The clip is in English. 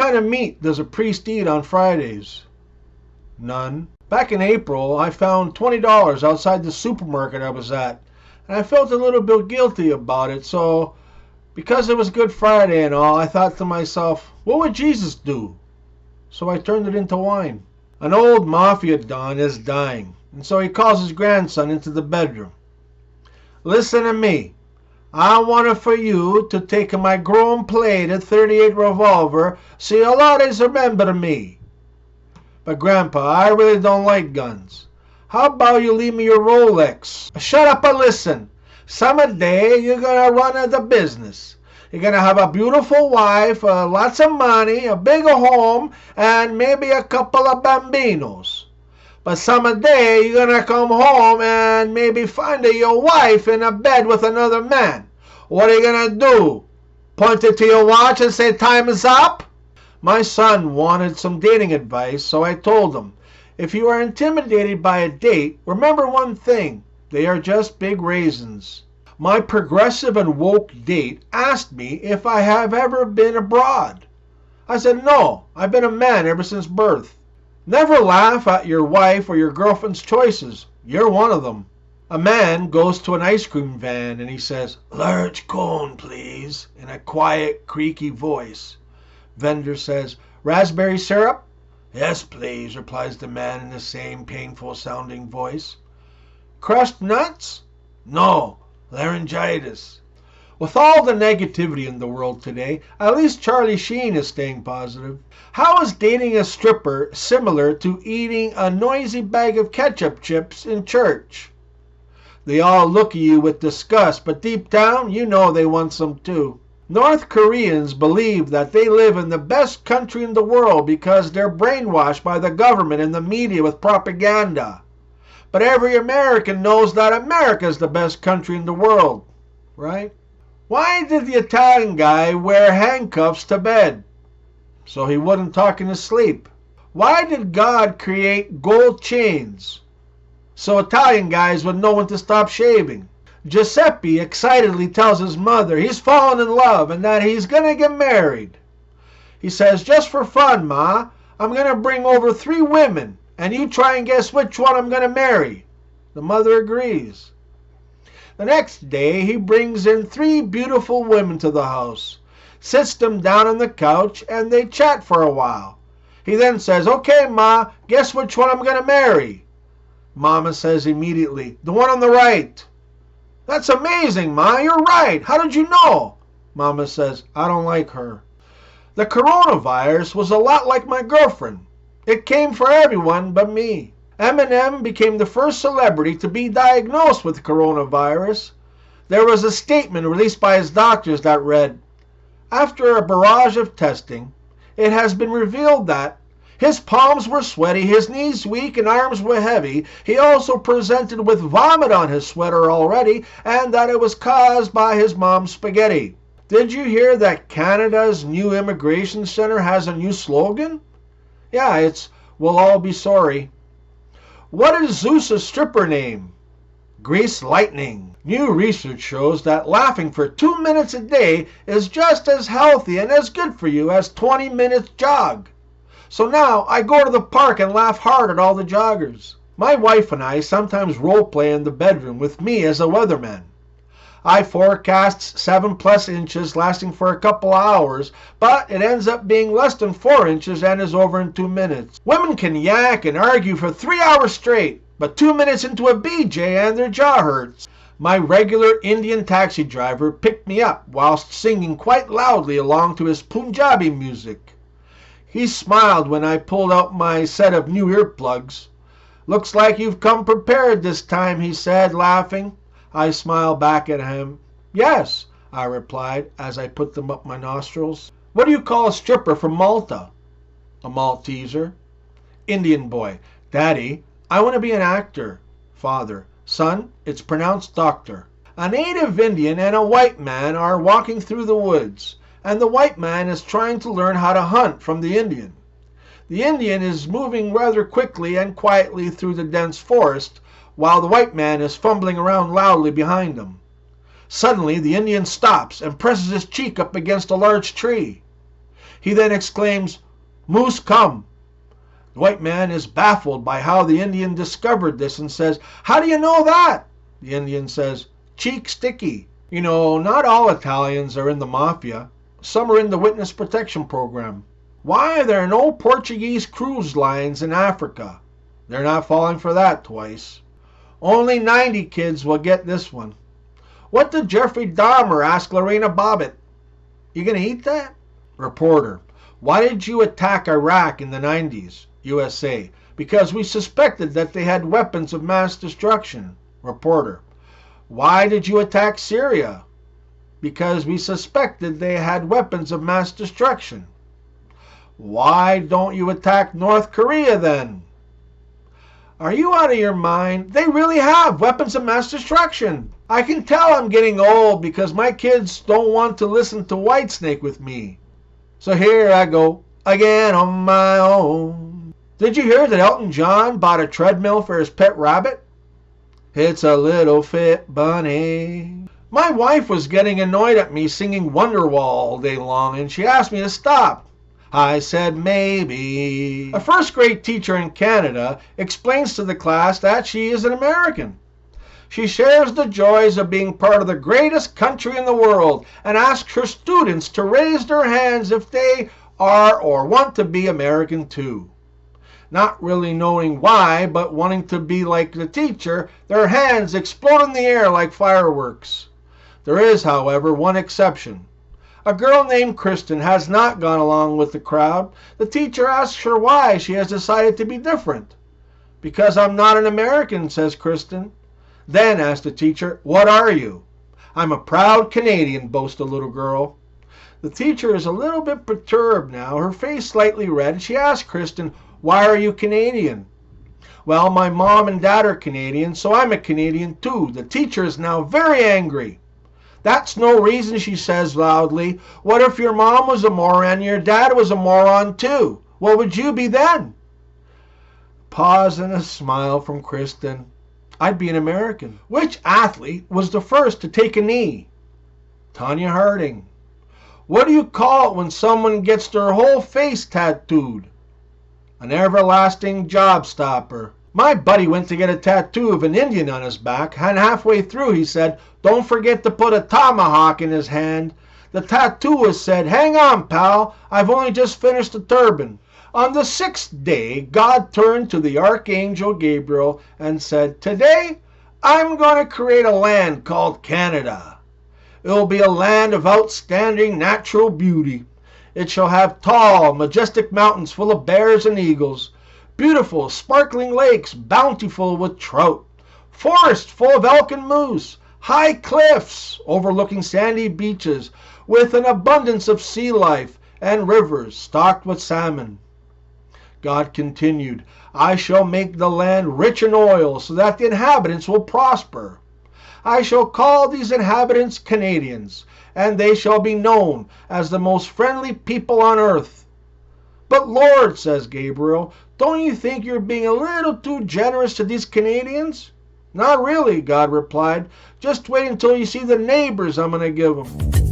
kind of meat does a priest eat on Fridays? None. Back in April, I found $20 outside the supermarket I was at, and I felt a little bit guilty about it, so because it was Good Friday and all, I thought to myself, what would Jesus do? So I turned it into wine. An old mafia don is dying, and so he calls his grandson into the bedroom. Listen to me. I want for you to take my chrome-plated .38 revolver so you'll always remember me. But Grandpa, I really don't like guns. How about you leave me your Rolex? Shut up and listen. Someday you're going to run the business. You're going to have a beautiful wife, lots of money, a big home, and maybe a couple of bambinos. But someday you're going to come home and maybe find your wife in a bed with another man. What are you going to do? Point it to your watch and say time is up? My son wanted some dating advice, so I told him, if you are intimidated by a date, remember one thing. They are just big raisins. My progressive and woke date asked me if I have ever been abroad. I said, no, I've been a man ever since birth. Never laugh at your wife or your girlfriend's choices. You're one of them. A man goes to an ice cream van and he says, large cone, please, in a quiet, creaky voice. Vendor says, raspberry syrup? Yes, please, replies the man in the same painful-sounding voice. Crushed nuts? No, laryngitis. With all the negativity in the world today, at least Charlie Sheen is staying positive. How is dating a stripper similar to eating a noisy bag of ketchup chips in church? They all look at you with disgust, but deep down, you know they want some too. North Koreans believe that they live in the best country in the world because they're brainwashed by the government and the media with propaganda. But every American knows that America is the best country in the world, right? Why did the Italian guy wear handcuffs to bed? So he wouldn't talk in his sleep. Why did God create gold chains? So Italian guys would know when to stop shaving. Giuseppe excitedly tells his mother he's fallen in love and that he's going to get married. He says, just for fun, Ma, I'm going to bring over 3 women, and you try and guess which one I'm going to marry. The mother agrees. The next day, he brings in 3 beautiful women to the house, sits them down on the couch, and they chat for a while. He then says, okay, Ma, guess which one I'm going to marry. Mama says immediately, the one on the right. That's amazing, Ma, you're right. How did you know? Mama says, I don't like her. The coronavirus was a lot like my girlfriend. It came for everyone but me. Eminem became the first celebrity to be diagnosed with coronavirus. There was a statement released by his doctors that read, after a barrage of testing, it has been revealed that his palms were sweaty, his knees weak, and arms were heavy. He also presented with vomit on his sweater already, and that it was caused by his mom's spaghetti. Did you hear that Canada's new immigration center has a new slogan? Yeah, it's, we'll all be sorry. What is Zeus's stripper name? Grease Lightning. New research shows that laughing for 2 minutes a day is just as healthy and as good for you as 20 minutes jog. So now I go to the park and laugh hard at all the joggers. My wife and I sometimes role play in the bedroom with me as a weatherman. I forecast 7+ inches lasting for a couple hours, but it ends up being less than 4 inches and is over in 2 minutes. Women can yak and argue for 3 hours straight, but 2 minutes into a BJ and their jaw hurts. My regular Indian taxi driver picked me up whilst singing quite loudly along to his Punjabi music. He smiled when I pulled out my set of new earplugs. Looks like you've come prepared this time, he said, laughing. I smiled back at him. Yes, I replied as I put them up my nostrils. What do you call a stripper from Malta? A Malteser. Indian boy. Daddy, I want to be an actor. Father. Son, it's pronounced doctor. A native Indian and a white man are walking through the woods, and the white man is trying to learn how to hunt from the Indian. The Indian is moving rather quickly and quietly through the dense forest, while the white man is fumbling around loudly behind him. Suddenly the Indian stops and presses his cheek up against a large tree. He then exclaims, "Moose come." The white man is baffled by how the Indian discovered this and says, "How do you know that?" The Indian says, "Cheek sticky." You know, not all Italians are in the mafia. Some are in the witness protection program. Why, there are no Portuguese cruise lines in Africa. They're not falling for that twice. Only 90 kids will get this one. What did Jeffrey Dahmer ask Lorena Bobbitt? "You gonna eat that?" Reporter, "Why did you attack Iraq in the 90s? USA, "Because we suspected that they had weapons of mass destruction." Reporter, "Why did you attack Syria?" "Because we suspected they had weapons of mass destruction." "Why don't you attack North Korea then?" "Are you out of your mind? They really have weapons of mass destruction. I can tell I'm getting old because my kids don't want to listen to Whitesnake with me. So here I go, again on my own." Did you hear that Elton John bought a treadmill for his pet rabbit? It's a little fit bunny. My wife was getting annoyed at me singing Wonderwall all day long, and she asked me to stop. I said maybe. A first-grade teacher in Canada explains to the class that she is an American. She shares the joys of being part of the greatest country in the world and asks her students to raise their hands if they are or want to be American too. Not really knowing why, but wanting to be like the teacher, their hands explode in the air like fireworks. There is, however, one exception. A girl named Kristen has not gone along with the crowd. The teacher asks her why she has decided to be different. "Because I'm not an American," says Kristen. Then asks the teacher, "What are you?" "I'm a proud Canadian," boasts the little girl. The teacher is a little bit perturbed now, her face slightly red. She asks Kristen, "Why are you Canadian?" "Well, my mom and dad are Canadian, so I'm a Canadian too." The teacher is now very angry. "That's no reason," she says loudly. "What if your mom was a moron and your dad was a moron too? What would you be then?" Pause and a smile from Kristen. "I'd be an American." Which athlete was the first to take a knee? Tonya Harding. What do you call it when someone gets their whole face tattooed? An everlasting job stopper. My buddy went to get a tattoo of an Indian on his back, and halfway through he said, "Don't forget to put a tomahawk in his hand." The tattooist said, "Hang on, pal, I've only just finished the turban." On the 6th day, God turned to the Archangel Gabriel and said, "Today, I'm going to create a land called Canada. It will be a land of outstanding natural beauty. It shall have tall, majestic mountains full of bears and eagles, beautiful, sparkling lakes bountiful with trout, forests full of elk and moose, high cliffs overlooking sandy beaches with an abundance of sea life, and rivers stocked with salmon." God continued, "I shall make the land rich in oil so that the inhabitants will prosper. I shall call these inhabitants Canadians, and they shall be known as the most friendly people on earth." "But Lord," says Gabriel, "don't you think you're being a little too generous to these Canadians?" "Not really," God replied. "Just wait until you see the neighbors I'm going to give them."